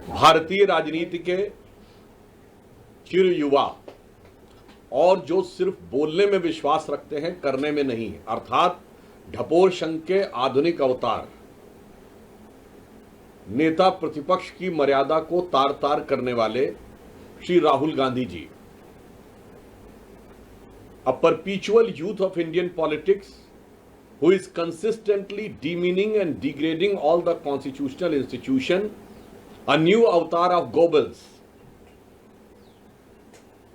भारतीय राजनीति के चिर युवा और जो सिर्फ बोलने में विश्वास रखते हैं, करने में नहीं, अर्थात ढपोर संघ के आधुनिक अवतार, नेता प्रतिपक्ष की मर्यादा को तार तार करने वाले Shri Rahul Gandhi ji, a perpetual youth of Indian politics who is consistently demeaning and degrading all the constitutional institution, a new avatar of Goebbels,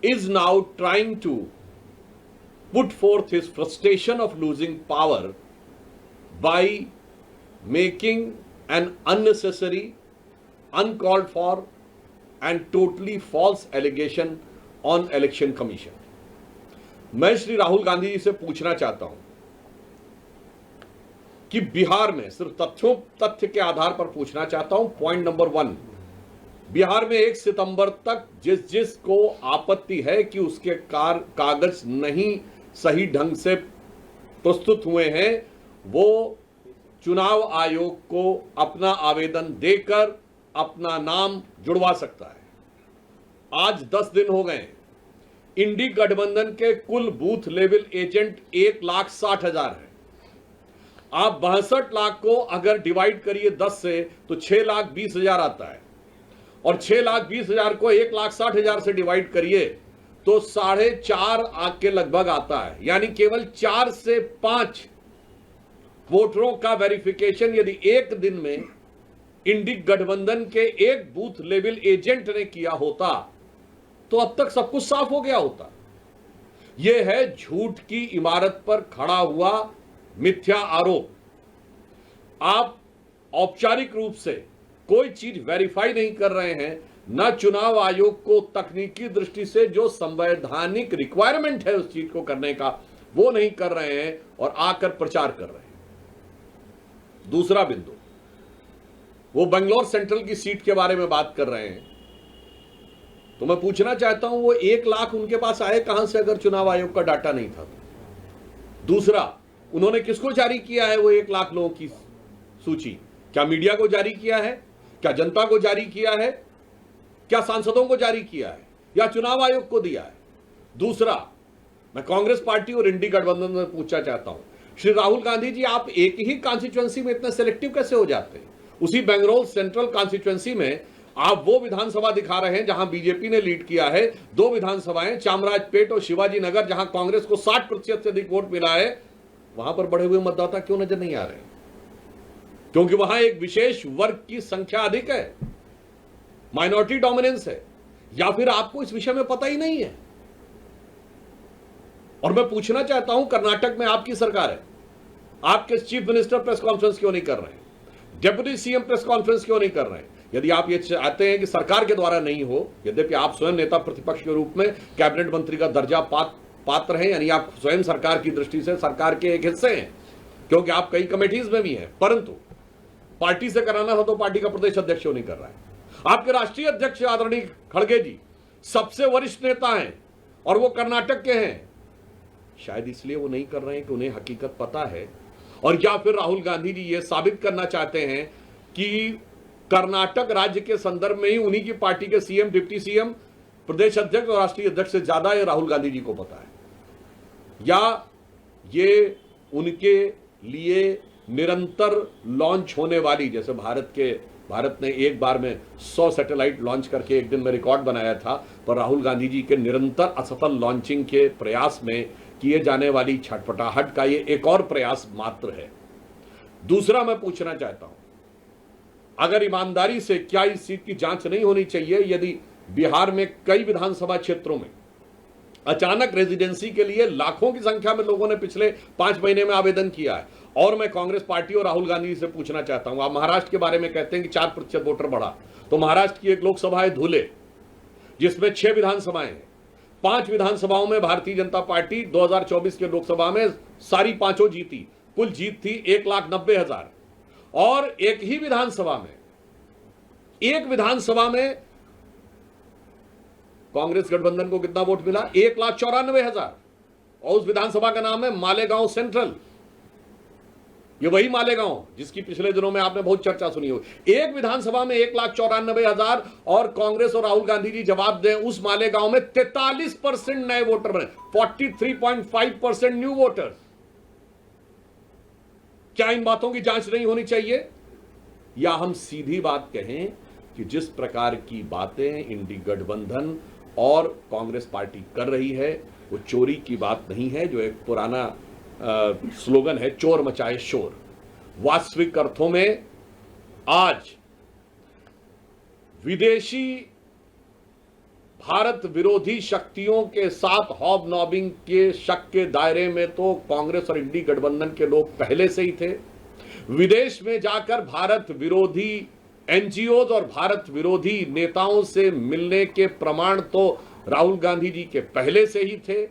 is now trying to put forth his frustration of losing power by making an unnecessary, uncalled for and totally false allegation on Election Commission. मैं श्री राहुल गांधी जी से पूछना चाहता हूं कि बिहार में, सिर्फ तथ्य के आधार पर पूछना चाहता हूं, पॉइंट नंबर 1, बिहार में 1 सितंबर तक जिस को आपत्ति है कि उसके कागज नहीं सही ढंग से प्रस्तुत हुए हैं, वो चुनाव आयोग को अपना आवेदन देकर अपना नाम जुड़वा सकता है। आज 10 दिन हो गए। इंडी गठबंधन के कुल बूथ लेवल एजेंट 1,60,000 है। आप 62 लाख को अगर डिवाइड करिए 10 से तो 6,20,000 आता है, और 6,20,000 को 1,60,000 से डिवाइड करिए तो 4.5 के लगभग आता है। यानी केवल 4 से 5 वोटरों का वेरिफिकेशन यदि एक दिन में इंडी गठबंधन के एक बूथ लेवल एजेंट ने किया होता तो अब तक सब कुछ साफ हो गया होता। यह है झूठ की इमारत पर खड़ा हुआ मिथ्या आरोप। आप औपचारिक रूप से कोई चीज वेरीफाई नहीं कर रहे हैं, न चुनाव आयोग को तकनीकी दृष्टि से जो संवैधानिक रिक्वायरमेंट है उस चीज को करने का वो नहीं कर रहे हैं, और आकर प्रचार कर रहे हैं। दूसरा बिंदु, वो बेंगलोर सेंट्रल की सीट के बारे में बात कर रहे हैं, तो मैं पूछना चाहता हूं वो 1 लाख उनके पास आए कहां से अगर चुनाव आयोग का डाटा नहीं था तो? दूसरा, उन्होंने किसको जारी किया है वो 1 लाख लोगों की सूची? क्या मीडिया को जारी किया है? क्या जनता को जारी किया है? क्या सांसदों को जारी किया है, या चुनाव आयोग को दिया है? दूसरा, मैं कांग्रेस पार्टी और इंडी गठबंधन में पूछना चाहता हूं, श्री राहुल गांधी जी, आप एक ही कॉन्स्टिट्यूएंसी में इतने सिलेक्टिव कैसे हो जाते हैं? उसी बेंगलोर सेंट्रल कॉन्स्टिट्यूएंसी में आप वो विधानसभा दिखा रहे हैं जहां बीजेपी ने लीड किया है, 2 विधानसभाएं चामराजपेट और शिवाजी नगर, जहां कांग्रेस को 60% से अधिक वोट मिला है, वहां पर बढ़े हुए मतदाता क्यों नजर नहीं आ रहे? क्योंकि वहां एक विशेष वर्ग की संख्या अधिक है, माइनॉरिटी डोमिनेंस है, या फिर आपको इस विषय में पता ही नहीं है? और मैं पूछना चाहता हूं, कर्नाटक में आपकी सरकार है, आपके चीफ मिनिस्टर प्रेस कॉन्फ्रेंस क्यों नहीं कर रहे हैं? डिप्टी सीएम प्रेस कॉन्फ्रेंस क्यों नहीं कर रहे हैं? यदि आप ये चाहते हैं कि सरकार के द्वारा नहीं हो, यद्यपि आप स्वयं नेता प्रतिपक्ष के रूप में कैबिनेट मंत्री का दर्जा पात्र हैं, यानी आप स्वयं सरकार की दृष्टि से सरकार के एक हिस्से हैं, क्योंकि आप कई कमेटीज में भी हैं, परंतु पार्टी से कराना था तो पार्टी का प्रदेश अध्यक्ष क्यों नहीं कर रहा है? आपके राष्ट्रीय अध्यक्ष आदरणीय खड़गे जी सबसे वरिष्ठ नेता हैं और वो कर्नाटक के हैं। शायद इसलिए वो नहीं कर रहे हैं कि उन्हें हकीकत पता है, और या फिर राहुल गांधी जी ये साबित करना चाहते हैं कि कर्नाटक राज्य के संदर्भ में ही उन्हीं की पार्टी के सीएम, डिप्टी सीएम, प्रदेश अध्यक्ष और राष्ट्रीय अध्यक्ष से ज्यादा ये राहुल गांधी जी को पता है, या ये उनके लिए निरंतर लॉन्च होने वाली, जैसे भारत ने एक बार में 100 सैटेलाइट लॉन्च करके एक दिन में रिकॉर्ड बनाया था, पर राहुल गांधी जी के निरंतर असफल लॉन्चिंग के प्रयास में किए जाने वाली छटपटाहट का ये एक और प्रयास मात्र है। दूसरा, मैं पूछना चाहता हूं, अगर ईमानदारी से क्या इस सीट की जांच नहीं होनी चाहिए? यदि बिहार में कई विधानसभा क्षेत्रों में अचानक रेजिडेंसी के लिए लाखों की संख्या में लोगों ने पिछले 5 महीने में आवेदन किया है, और मैं कांग्रेस पार्टी और राहुल गांधी से पूछना चाहता हूं, आप महाराष्ट्र के बारे में कहते हैं कि 4% वोटर बढ़ा, तो महाराष्ट्र की एक लोकसभा है धुले, जिसमें 6 विधानसभाएं हैं। 5 विधानसभाओं में भारतीय जनता पार्टी 2024 के लोकसभा में सारी 5 जीती, कुल जीत थी 1,90,000, और एक विधानसभा में कांग्रेस गठबंधन को कितना वोट मिला? 1,94,000, और उस विधानसभा का नाम है मालेगांव सेंट्रल। ये वही मालेगांव जिसकी पिछले दिनों में आपने बहुत चर्चा सुनी हो। एक विधानसभा में 1,94,000 और कांग्रेस और राहुल गांधी जी जवाब दें, उस मालेगांव में 43% नए वोटर बने, 43.5% न्यू वोटर्स। क्या इन बातों की जांच नहीं होनी चाहिए? या हम सीधी बात कहें कि जिस प्रकार की बातें इंडी गठबंधन और कांग्रेस पार्टी कर रही है वो चोरी की बात नहीं है, जो एक पुराना स्लोगन है, चोर मचाए शोर। वास्तविक अर्थों में आज विदेशी भारत विरोधी शक्तियों के साथ हॉबनॉबिंग के शक के दायरे में तो कांग्रेस और इंडी गठबंधन के लोग पहले से ही थे। विदेश में जाकर भारत विरोधी एनजीओज और भारत विरोधी नेताओं से मिलने के प्रमाण तो राहुल गांधी जी के पहले से ही थे।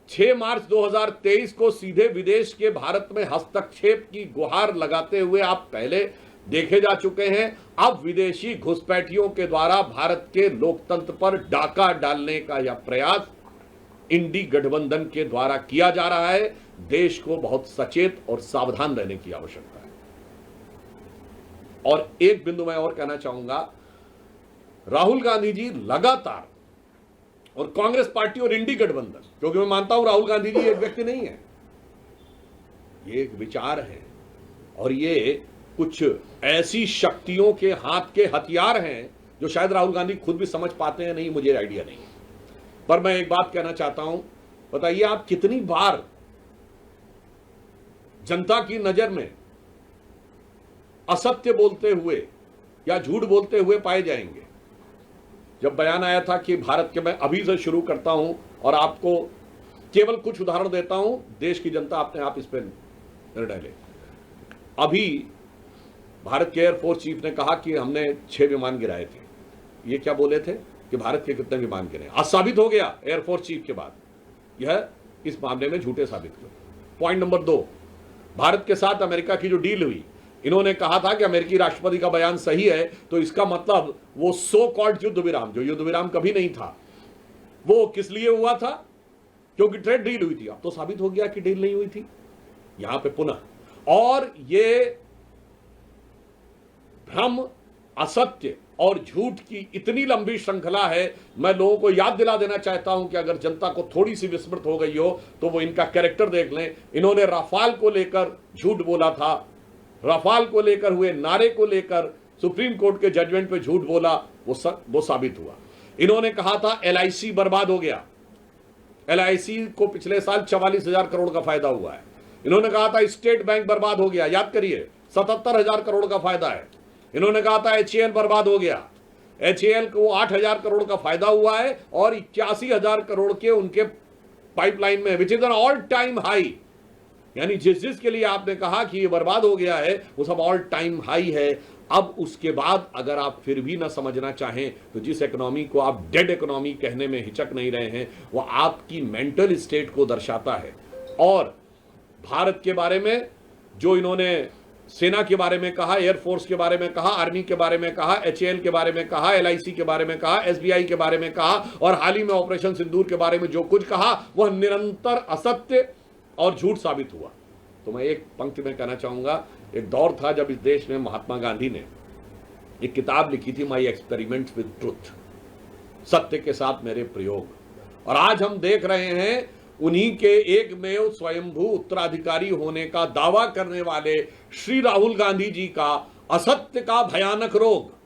6 मार्च 2023 को सीधे विदेश के भारत में हस्तक्षेप की गुहार लगाते हुए आप पहले देखे जा चुके हैं। अब विदेशी घुसपैठियों के द्वारा भारत के लोकतंत्र पर डाका डालने का यह प्रयास इंडी गठबंधन के द्वारा किया जा रहा है। देश को बहुत सचेत और सावधान रहने की आवश्यकता है। और एक बिंदु मैं और कहना चाहूंगा, राहुल गांधी जी लगातार, और कांग्रेस पार्टी और इंडी गठबंधन, क्योंकि मैं मानता हूं राहुल गांधी जी एक व्यक्ति नहीं है, ये एक विचार है और ये कुछ ऐसी शक्तियों के हाथ के हथियार हैं जो शायद राहुल गांधी खुद भी समझ पाते हैं नहीं, मुझे आइडिया नहीं। पर मैं एक बात कहना चाहता हूं, बताइए आप कितनी बार जनता की नजर में असत्य बोलते हुए या झूठ बोलते हुए पाए जाएंगे? जब बयान आया था कि भारत के, मैं अभी से शुरू करता हूं और आपको केवल कुछ उदाहरण देता हूं, देश की जनता अपने आप इस पर निर्णय ले। अभी भारत के एयरफोर्स चीफ ने कहा कि हमने 6 विमान गिराए थे। ये क्या बोले थे कि भारत के कितने विमान गिरे? आज साबित हो गया एयरफोर्स चीफ के बाद, यह इस मामले में झूठे साबित हुए। पॉइंट नंबर 2, भारत के साथ अमेरिका की जो डील हुई, इन्होंने कहा था कि अमेरिकी राष्ट्रपति का बयान सही है, तो इसका मतलब वो सो कॉल्ड युद्ध विराम, जो युद्ध विराम कभी नहीं था, वो किस लिए हुआ था? क्योंकि ट्रेड डील हुई थी। अब तो साबित हो गया कि डील नहीं हुई थी यहां पे पुनः। और ये भ्रम, असत्य और झूठ की इतनी लंबी श्रृंखला है। मैं लोगों को याद दिला देना चाहता हूं कि अगर जनता को थोड़ी सी विस्मृत हो गई हो तो वो इनका कैरेक्टर देख लें। इन्होंने राफाल को लेकर झूठ बोला था, राफाल को लेकर हुए नारे को लेकर सुप्रीम कोर्ट के जजमेंट पे झूठ बोला, वो साबित हुआ। इन्होंने कहा था LIC बर्बाद हो गया, LIC को पिछले साल 44,000 करोड़ का फायदा हुआ है। इन्होंने कहा था स्टेट बैंक बर्बाद हो गया, याद करिए 77,000 करोड़ का फायदा है। इन्होंने कहा था HAL बर्बाद हो गया, HAL को 8,000 करोड़ का फायदा हुआ है और 81,000 करोड़ के उनके पाइपलाइन में, which is an all time high. यानी जिस के लिए आपने कहा कि ये बर्बाद हो गया है वो सब ऑल टाइम हाई है। अब उसके बाद अगर आप फिर भी ना समझना चाहें तो जिस इकोनॉमी को आप डेड इकोनॉमी कहने में हिचक नहीं रहे हैं, वो आपकी मेंटल स्टेट को दर्शाता है। और भारत के बारे में जो इन्होंने सेना के बारे में कहा, एयरफोर्स के बारे में कहा, आर्मी के बारे में कहा, HAL के बारे में कहा, LIC के बारे में कहा, SBI के बारे में कहा और हाल ही में ऑपरेशन सिंदूर के बारे में जो कुछ कहा वह निरंतर असत्य और झूठ साबित हुआ। तो मैं एक पंक्ति में कहना चाहूंगा, एक दौर था जब इस देश में महात्मा गांधी ने एक किताब लिखी थी, माई एक्सपेरिमेंट्स विद ट्रुथ, सत्य के साथ मेरे प्रयोग। और आज हम देख रहे हैं उन्हीं के एकमेव स्वयंभू उत्तराधिकारी होने का दावा करने वाले श्री राहुल गांधी जी का असत्य का भयानक रोग।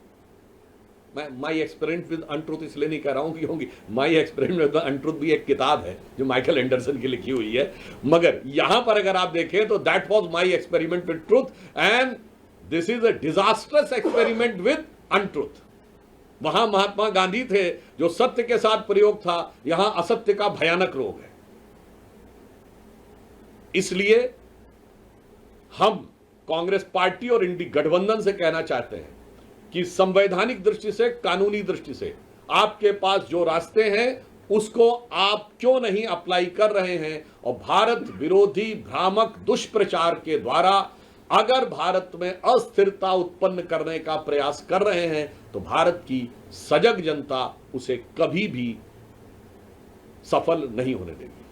मैं माई एक्सपेरिमेंट विद अनट्रुथ इसलिए नहीं कह रहा हूं क्योंकि माई एक्सपेरिमेंट विद अनट्रुथ भी एक किताब है जो माइकल एंडरसन की लिखी हुई है, मगर यहां पर अगर आप देखें तो that was my experiment with truth and this is a disastrous experiment with untruth. वहां महात्मा गांधी थे जो सत्य के साथ प्रयोग था, यहां असत्य का भयानक रोग है। इसलिए हम कांग्रेस पार्टी और इंडी गठबंधन से कहना चाहते हैं कि संवैधानिक दृष्टि से, कानूनी दृष्टि से आपके पास जो रास्ते हैं उसको आप क्यों नहीं अप्लाई कर रहे हैं? और भारत विरोधी भ्रामक दुष्प्रचार के द्वारा अगर भारत में अस्थिरता उत्पन्न करने का प्रयास कर रहे हैं तो भारत की सजग जनता उसे कभी भी सफल नहीं होने देगी।